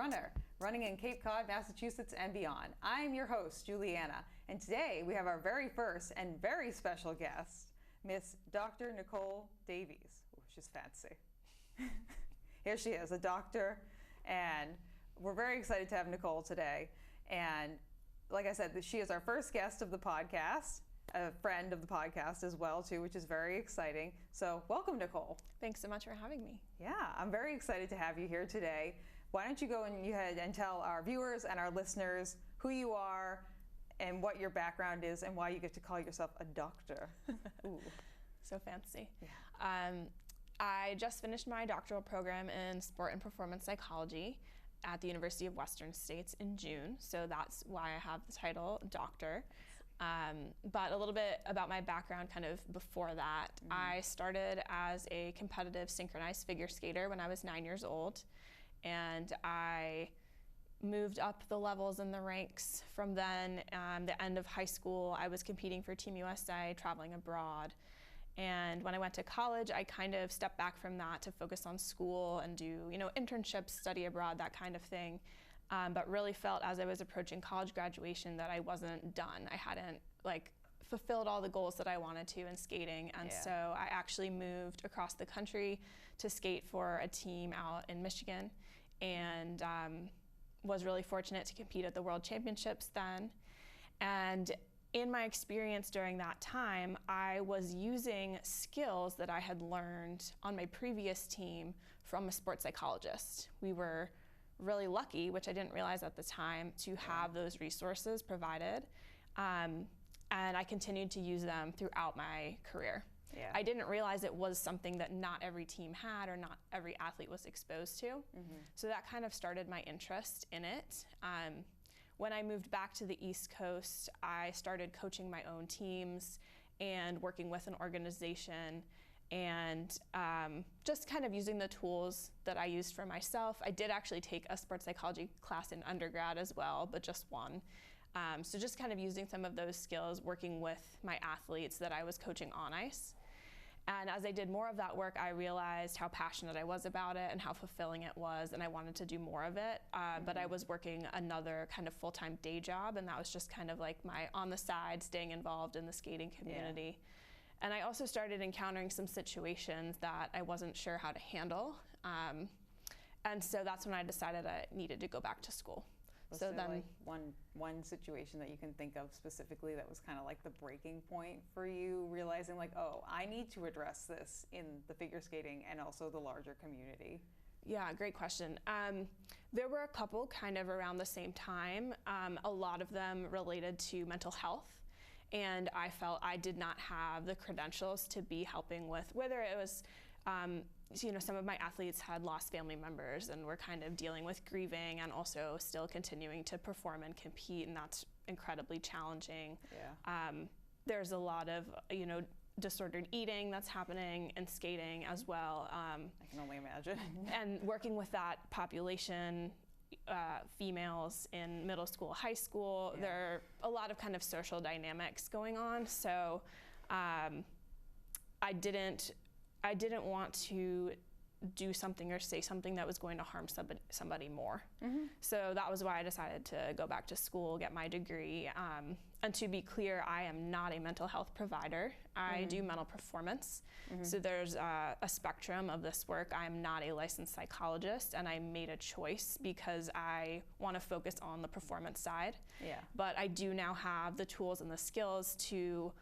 Runnah, running in Cape Cod, Massachusetts and beyond. I'm your host, Julianna, and today we have our very first and very special guest, Miss Dr. Nicole Davies. Ooh, she's fancy. Here she is, a doctor, and we're very excited to have Nicole today. And like I said, she is our first guest of the podcast, a friend of the podcast as well too, which is very exciting. So welcome, Nicole. Thanks so much for having me. Yeah, I'm very excited to have you here today. Why don't you go ahead and tell our viewers and our listeners who you are and what your background is and why you get to call yourself a doctor. Ooh. So fancy. Yeah. I just finished my doctoral program in sport and performance psychology at the University of Western States in June. So that's why I have the title doctor. But a little bit about my background kind of before that. Mm-hmm. I started as a competitive synchronized figure skater when I was 9 years old. And I moved up the levels in the ranks from then. The end of high school, I was competing for Team USA, traveling abroad. And when I went to college, I kind of stepped back from that to focus on school and do, internships, study abroad, that kind of thing. But really felt as I was approaching college graduation that I wasn't done. I hadn't fulfilled all the goals that I wanted to in skating. And so I actually moved across the country to skate for a team out in Michigan, and was really fortunate to compete at the World Championships then. And in my experience during that time, I was using skills that I had learned on my previous team from a sports psychologist. We were really lucky, which I didn't realize at the time, to have those resources provided. And I continued to use them throughout my career. Yeah. I didn't realize it was something that not every team had or not every athlete was exposed to. Mm-hmm. So that kind of started my interest in it. When I moved back to the East Coast, I started coaching my own teams and working with an organization and just kind of using the tools that I used for myself. I did actually take a sports psychology class in undergrad as well, but just one. So just kind of using some of those skills, working with my athletes that I was coaching on ice. And as I did more of that work, I realized how passionate I was about it and how fulfilling it was, and I wanted to do more of it. But I was working another kind of full-time day job, and that was just kind of like my on the side, staying involved in the skating community. Yeah. And I also started encountering some situations that I wasn't sure how to handle. And so that's when I decided I needed to go back to school. Was there like one situation that you can think of specifically that was kind of like the breaking point for you, realizing like, oh, I need to address this in the figure skating and also the larger community? Yeah, great question. There were a couple kind of around the same time, a lot of them related to mental health. And I felt I did not have the credentials to be helping with, whether it was some of my athletes had lost family members and were kind of dealing with grieving and also still continuing to perform and compete, and that's incredibly challenging. Yeah. There's a lot of, disordered eating that's happening in skating as well. I can only imagine. And working with that population, females in middle school, high school, there are a lot of kind of social dynamics going on. So I didn't want to do something or say something that was going to harm somebody more. Mm-hmm. So that was why I decided to go back to school, get my degree. And to be clear, I am not a mental health provider. I do mental performance. Mm-hmm. So there's a spectrum of this work. I'm not a licensed psychologist, and I made a choice because I want to focus on the performance side. Yeah. But I do now have the tools and the skills to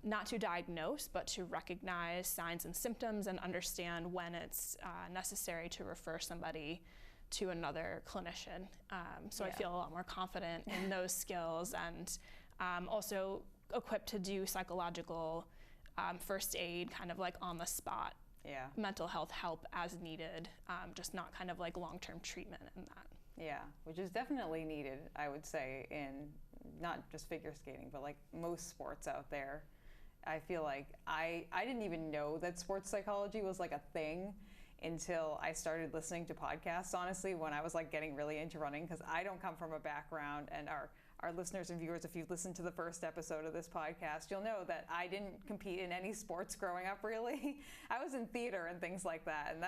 not to diagnose, but to recognize signs and symptoms and understand when it's necessary to refer somebody to another clinician. So I feel a lot more confident in those skills, and also equipped to do psychological first aid, kind of like on the spot mental health help as needed, just not kind of like long-term treatment and that. Yeah, which is definitely needed, I would say, in not just figure skating, but like most sports out there. I feel like I didn't even know that sports psychology was like a thing until I started listening to podcasts, honestly, when I was like getting really into running, because I don't come from a background, and our listeners and viewers, if you've listened to the first episode of this podcast, you'll know that I didn't compete in any sports growing up, really. I was in theater and things like that, and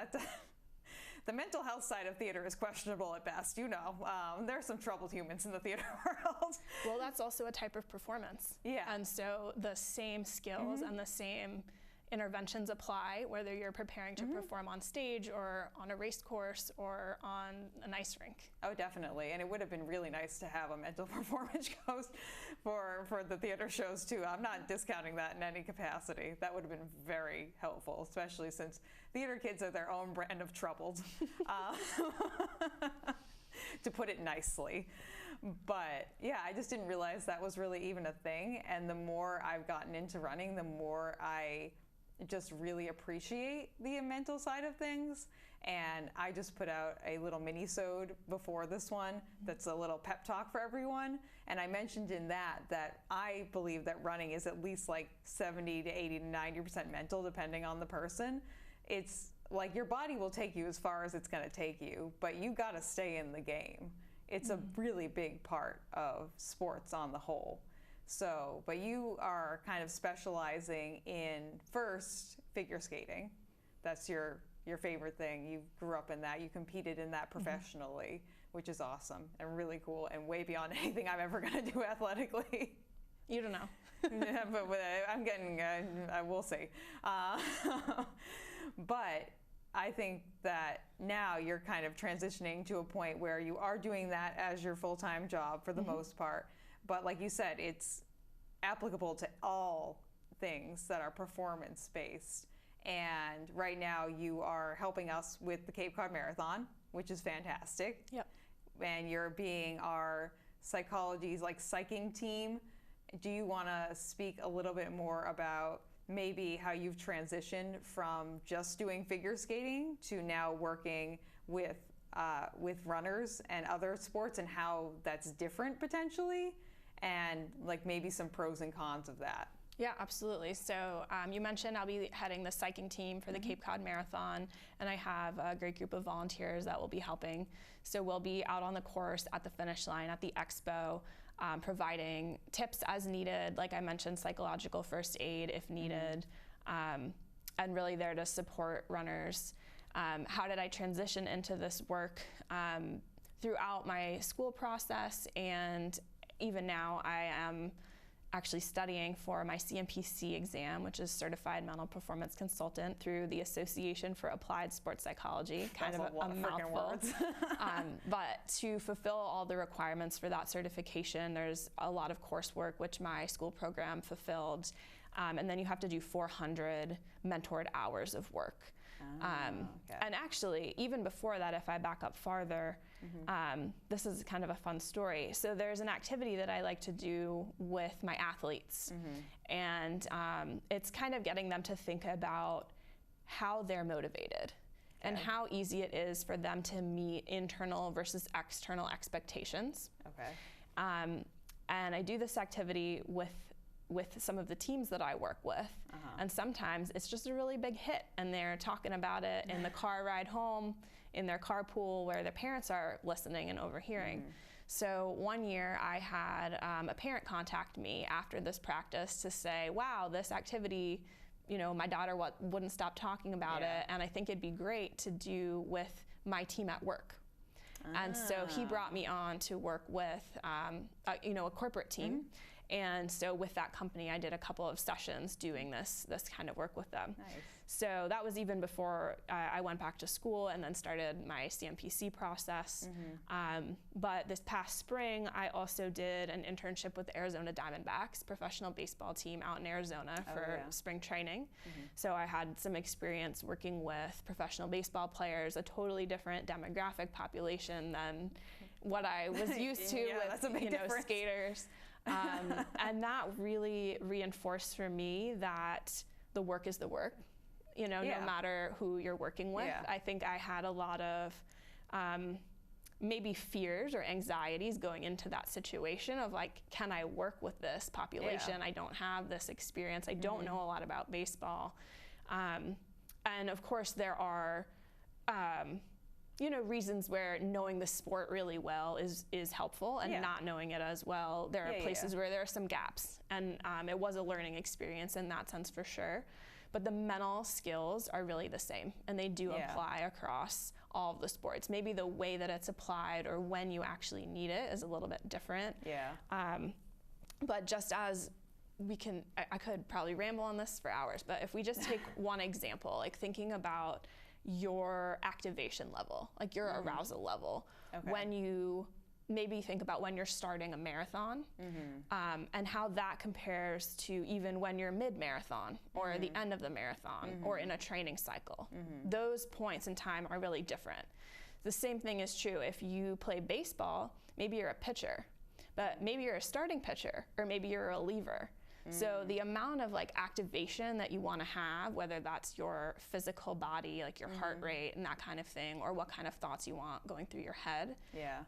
the mental health side of theater is questionable at best. You know, there are some troubled humans in the theater world. Well, that's also a type of performance. Yeah. And so the same skills and the same interventions apply, whether you're preparing to perform on stage or on a race course or on an ice rink. Oh, definitely. And it would have been really nice to have a mental performance coach for the theater shows too. I'm not discounting that in any capacity. That would have been very helpful, especially since theater kids are their own brand of troubled, to put it nicely. But yeah, I just didn't realize that was really even a thing. And the more I've gotten into running, the more I just really appreciate the mental side of things. And I just put out a little mini-sode before this one that's a little pep talk for everyone. And I mentioned in that I believe that running is at least like 70 to 80 to 90% mental, depending on the person. It's like your body will take you as far as it's going to take you, but you got to stay in the game. It's a really big part of sports on the whole. So, but you are kind of specializing in first figure skating. That's your favorite thing. You grew up in that. You competed in that professionally, which is awesome and really cool and way beyond anything I'm ever going to do athletically. You don't know. Yeah, but I'm getting, we'll see. But I think that now you're kind of transitioning to a point where you are doing that as your full-time job for the most part. But like you said, it's applicable to all things that are performance-based. And right now you are helping us with the Cape Cod Marathon, which is fantastic. Yep. And you're being our psychology's like psyching team. Do you want to speak a little bit more about maybe how you've transitioned from just doing figure skating to now working with runners and other sports, and how that's different potentially, and like maybe some pros and cons of that? Yeah, absolutely. So you mentioned I'll be heading the psyching team for the Cape Cod Marathon, and I have a great group of volunteers that will be helping. So we'll be out on the course at the finish line at the expo, providing tips as needed, like I mentioned, psychological first aid if needed, and really there to support runners. How did I transition into this work? Throughout my school process, and even now I am actually studying for my CMPC exam, which is Certified Mental Performance Consultant through the Association for Applied Sports Psychology. Kind of a mouthful. But to fulfill all the requirements for that certification, there's a lot of coursework, which my school program fulfilled. And then you have to do 400 mentored hours of work. And actually, even before that, if I back up farther, this is kind of a fun story. So there's an activity that I like to do with my athletes. And it's kind of getting them to think about how they're motivated and how easy it is for them to meet internal versus external expectations. And I do this activity with some of the teams that I work with. And sometimes it's just a really big hit, and they're talking about it in the car ride home, in their carpool, where their parents are listening and overhearing. So one year I had a parent contact me after this practice to say, wow, this activity, you know, my daughter wouldn't stop talking about it, and I think it'd be great to do with my team at work. And so he brought me on to work with a corporate team. And so with that company, I did a couple of sessions doing this kind of work with them. Nice. So that was even before I went back to school and then started my CMPC process. But this past spring, I also did an internship with the Arizona Diamondbacks, professional baseball team out in Arizona for spring training. So I had some experience working with professional baseball players, a totally different demographic population than what I was used to with skaters. And that really reinforced for me that the work is the work, no matter who you're working with. I think I had a lot of maybe fears or anxieties going into that situation of like, can I work with this population? I don't have this experience. I don't know a lot about baseball. And of course there are reasons where knowing the sport really well is helpful, and not knowing it as well, there are places where there are some gaps, and it was a learning experience in that sense for sure. but the mental skills are really the same, and they do apply across all of the sports. Maybe the way that it's applied or when you actually need it is a little bit different. But just as I could probably ramble on this for hours, but if we just take one example, like thinking about your activation level, like your arousal level, when you maybe think about when you're starting a marathon, and how that compares to even when you're mid-marathon or the end of the marathon or in a training cycle. Those points in time are really different. The same thing is true if you play baseball. Maybe you're a pitcher, but maybe you're a starting pitcher, or maybe you're a reliever. So the amount of like activation that you want to have, whether that's your physical body, like your heart rate and that kind of thing, or what kind of thoughts you want going through your head,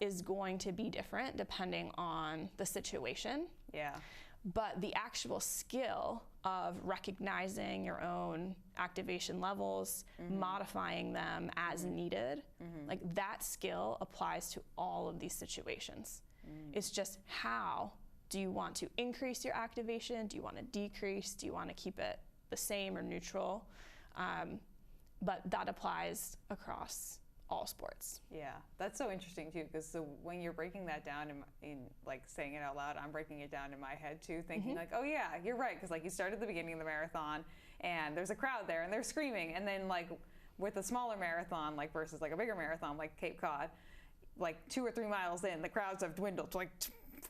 is going to be different depending on the situation. But the actual skill of recognizing your own activation levels, modifying them as needed, like that skill applies to all of these situations. It's just how do you want to increase your activation? Do you want to decrease? Do you want to keep it the same or neutral? But that applies across all sports. Yeah, that's so interesting too, because when you're breaking that down in like saying it out loud, I'm breaking it down in my head too, thinking like, oh yeah, you're right, because like you start at the beginning of the marathon and there's a crowd there and they're screaming, and then like with a smaller marathon like versus like a bigger marathon like Cape Cod, like 2 or 3 miles in, the crowds have dwindled to like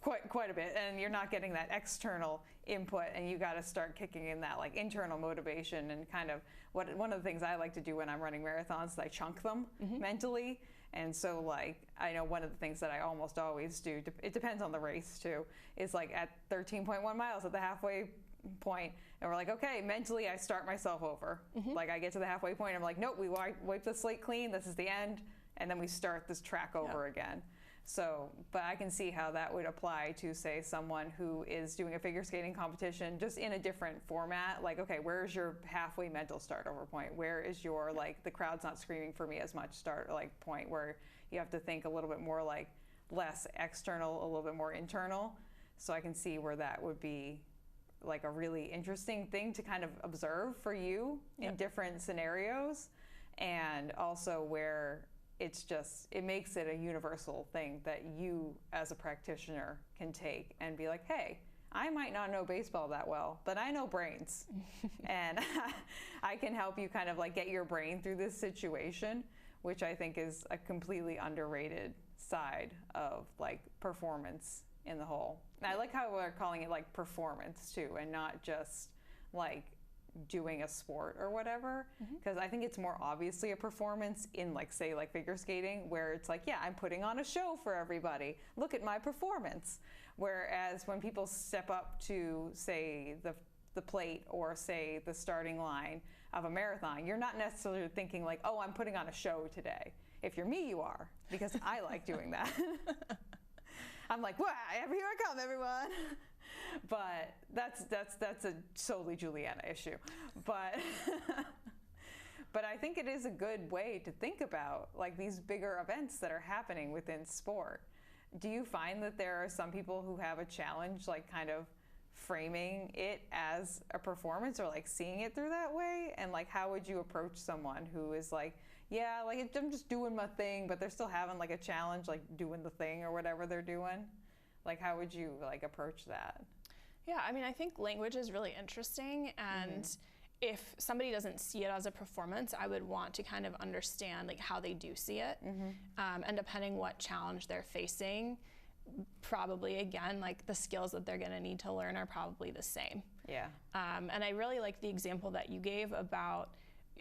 quite a bit, and you're not getting that external input, and you got to start kicking in that like internal motivation. And kind of one of the things I like to do when I'm running marathons is I chunk them mentally. And so like I know one of the things that I almost always do, it depends on the race too, is like at 13.1 miles at the halfway point, and we're like, okay, mentally I start myself over. Like I get to the halfway point, I'm like, nope, we wipe the slate clean, this is the end, and then we start this track over again. So, but I can see how that would apply to, say, someone who is doing a figure skating competition just in a different format. Like, okay, where's your halfway mental start over point? Where is your, like, the crowd's not screaming for me as much start, like, point where you have to think a little bit more, like, less external, a little bit more internal. So I can see where that would be, like, a really interesting thing to kind of observe for you in different scenarios. And also where it makes it a universal thing that you as a practitioner can take and be like, hey, I might not know baseball that well, but I know brains. And I can help you kind of like get your brain through this situation, which I think is a completely underrated side of like performance in the whole. And I like how we're calling it like performance too, and not just like doing a sport or whatever, because I think it's more obviously a performance in like, say, like figure skating, where it's like, yeah, I'm putting on a show for everybody, look at my performance. Whereas when people step up to, say, the plate or say the starting line of a marathon, you're not necessarily thinking like, oh, I'm putting on a show today. If you're me, you are, because I like doing that. I'm like, wow, here I come, everyone. But that's a solely Julianna issue. But but I think it is a good way to think about like these bigger events that are happening within sport. Do you find that there are some people who have a challenge like kind of framing it as a performance or like seeing it through that way? And like how would you approach someone who is like, yeah, like I'm just doing my thing, but they're still having like a challenge, like doing the thing or whatever they're doing? Like how would you like approach that? Yeah, I mean, I think language is really interesting, and if somebody doesn't see it as a performance, I would want to kind of understand like how they do see it, and depending what challenge they're facing, probably again like the skills that they're going to need to learn are probably the same. Yeah. And I really like the example that you gave about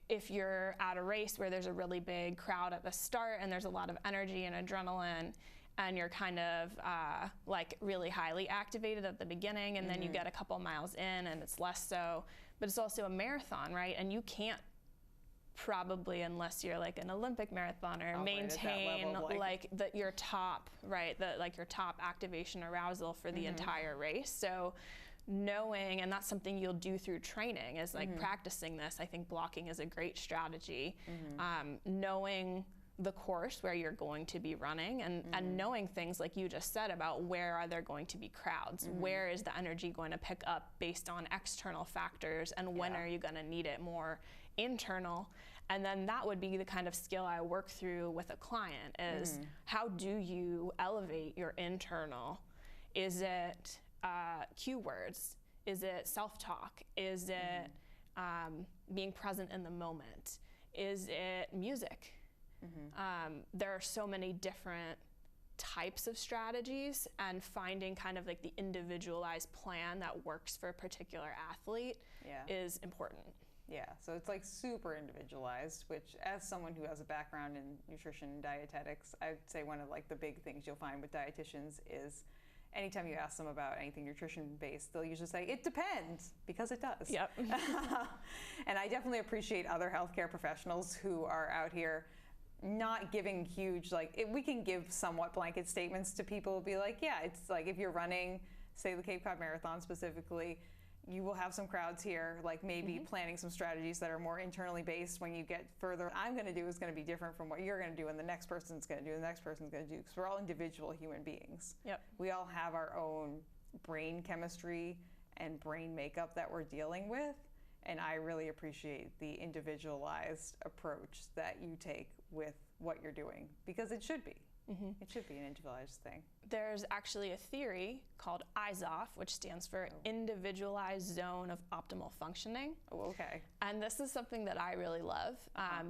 if you're at a race where there's a really big crowd at the start and there's a lot of energy and adrenaline, and you're kind of like really highly activated at the beginning, and then you get a couple miles in and it's less so. But it's also a marathon, right? And you can't probably, unless you're like an Olympic marathoner, maintain like your top, right? Your top activation arousal for the entire race. So knowing, and that's something you'll do through training, is like practicing this. I think blocking is a great strategy. Knowing the course where you're going to be running, and knowing things like you just said about where are there going to be crowds, where is the energy going to pick up based on external factors, and when are you going to need it more internal. And then that would be the kind of skill I work through with a client is how do you elevate your internal? Is it cue words? Is it self-talk? Is it being present in the moment? Is it music? There are so many different types of strategies, and finding kind of like the individualized plan that works for a particular athlete is important. Yeah, so it's like super individualized, which as someone who has a background in nutrition and dietetics, I'd say one of like the big things you'll find with dietitians is anytime you ask them about anything nutrition-based, they'll usually say, it depends, because it does. Yep. And I definitely appreciate other healthcare professionals who are out here not giving huge, like, we can give somewhat blanket statements to people, be like, yeah, it's like if you're running, say the Cape Cod Marathon specifically, you will have some crowds here, like maybe planning some strategies that are more internally based when you get further. What I'm going to do is going to be different from what you're going to do, and the next person's going to do, and the next person's going to do, because we're all individual human beings. Yep. We all have our own brain chemistry and brain makeup that we're dealing with, and I really appreciate the individualized approach that you take with what you're doing, because it should be. It should be an individualized thing. There's actually a theory called IZOF, which stands for Individualized Zone of Optimal Functioning. Oh, okay. And this is something that I really love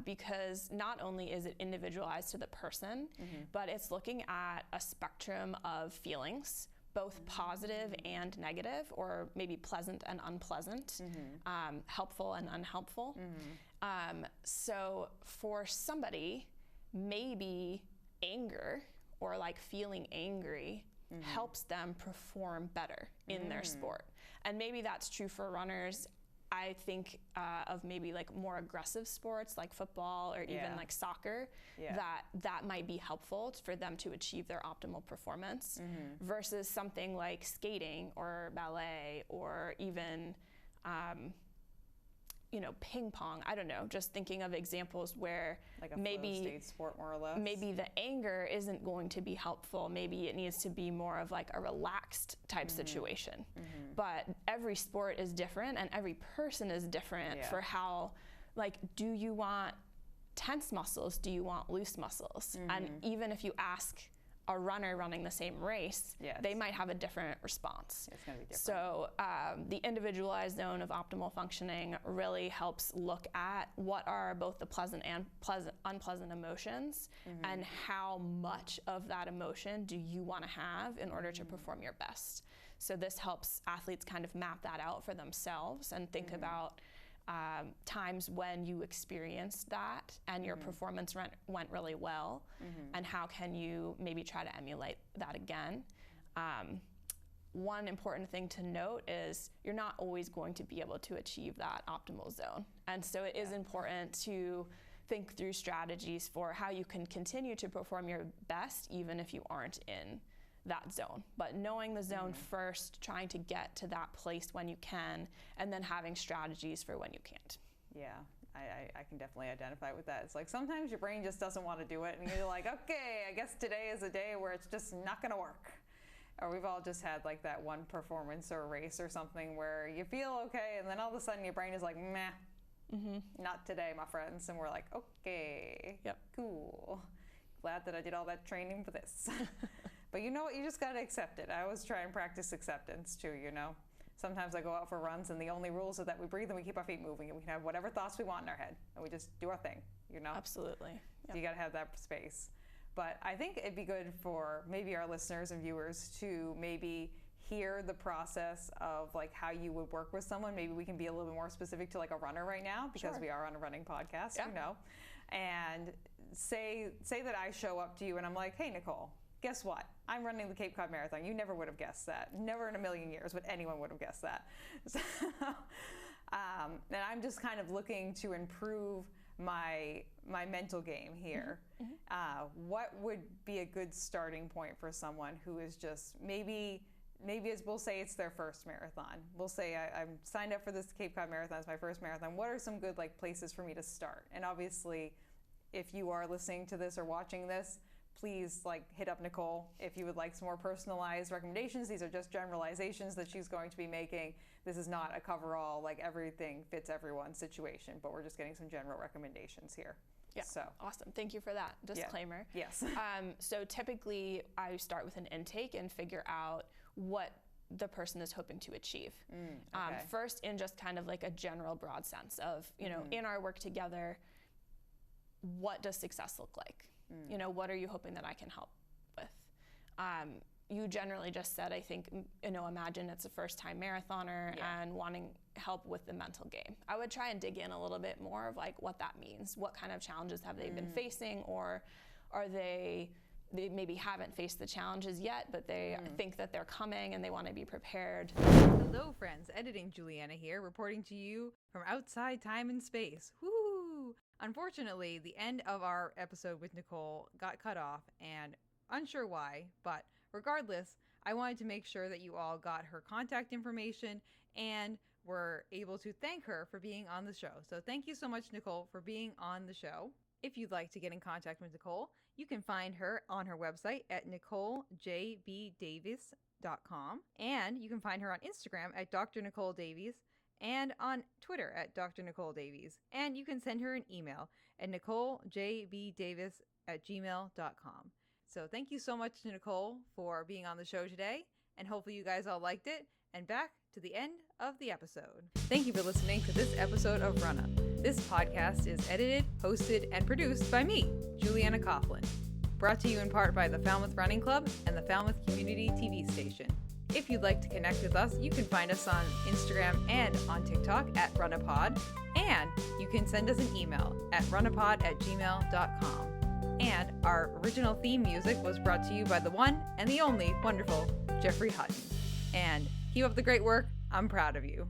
because not only is it individualized to the person, but it's looking at a spectrum of feelings, both positive and negative, or maybe pleasant and unpleasant, helpful and unhelpful. So for somebody, maybe anger or like feeling angry helps them perform better in their sport. And maybe that's true for runners. I think of maybe like more aggressive sports like football or even like soccer, that might be helpful for them to achieve their optimal performance versus something like skating or ballet or even ping pong. I don't know, just thinking of examples where like a maybe flow state sport more or less. Maybe the anger isn't going to be helpful. Maybe it needs to be more of like a relaxed type situation. But every sport is different, and every person is different for how, like, do you want tense muscles? Do you want loose muscles? And even if you ask a runner running the same race, they might have a different response. It's going to be different. So the individualized zone of optimal functioning really helps look at what are both the pleasant and unpleasant emotions, and how much of that emotion do you want to have in order to perform your best. So this helps athletes kind of map that out for themselves and think about times when you experienced that and your performance went really well, and how can you maybe try to emulate that again. One important thing to note is you're not always going to be able to achieve that optimal zone. And so it is important to think through strategies for how you can continue to perform your best even if you aren't in that zone. But knowing the zone first, trying to get to that place when you can, and then having strategies for when you can't. Yeah, I can definitely identify with that. It's like sometimes your brain just doesn't want to do it, and you're like, okay, I guess today is a day where it's just not going to work. Or we've all just had like that one performance or race or something where you feel okay, and then all of a sudden your brain is like, meh, not today, my friends. And we're like, okay, cool. Glad that I did all that training for this. But you know what? You just got to accept it. I always try and practice acceptance too, you know. Sometimes I go out for runs and the only rules are that we breathe and we keep our feet moving, and we can have whatever thoughts we want in our head and we just do our thing, you know. Absolutely. So you got to have that space. But I think it'd be good for maybe our listeners and viewers to maybe hear the process of like how you would work with someone. Maybe we can be a little bit more specific to like a runner right now, because we are on a running podcast, you know. And say that I show up to you and I'm like, hey, Nicole, guess what? I'm running the Cape Cod Marathon. You never would have guessed that. Never in a million years would anyone would have guessed that. So, and I'm just kind of looking to improve my mental game here. What would be a good starting point for someone who is just maybe as we'll say it's their first marathon. We'll say I'm signed up for this Cape Cod Marathon. It's my first marathon. What are some good like places for me to start? And obviously, if you are listening to this or watching this, please hit up Nicole if you would like some more personalized recommendations. These are just generalizations that she's going to be making. This is not a cover-all, everything fits everyone's situation, but we're just getting some general recommendations here. Yeah, so awesome. Thank you for that disclaimer. Yeah. Yes. So typically I start with an intake and figure out what the person is hoping to achieve. Okay. First, in just kind of a general broad sense of, in our work together, what does success look like? What are you hoping that I can help with? You generally just said, I think, imagine it's a first-time marathoner and wanting help with the mental game. I would try and dig in a little bit more of what that means. What kind of challenges have they been facing, or are they maybe haven't faced the challenges yet, but they think that they're coming and they want to be prepared. Hello, friends. Editing Julianna here, reporting to you from outside time and space. Woo! Unfortunately, the end of our episode with Nicole got cut off, and unsure why, but regardless, I wanted to make sure that you all got her contact information and were able to thank her for being on the show. So thank you so much, Nicole, for being on the show. If you'd like to get in contact with Nicole, you can find her on her website at NicoleJBDavis.com, and you can find her on Instagram at Dr. Nicole Davies, and on Twitter at Dr. Nicole Davies. And you can send her an email at NicoleJBDavis@gmail.com. So thank you so much to Nicole for being on the show today, and hopefully you guys all liked it. And back to the end of the episode. Thank you for listening to this episode of Runnah. This podcast is edited, hosted, and produced by me, Julianna Coughlin. Brought to you in part by the Falmouth Running Club and the Falmouth Community TV station. If you'd like to connect with us, you can find us on Instagram and on TikTok at RunnahPod, and you can send us an email at runnahpod@gmail.com. And our original theme music was brought to you by the one and the only wonderful Jeffrey Hutton. And keep up the great work. I'm proud of you.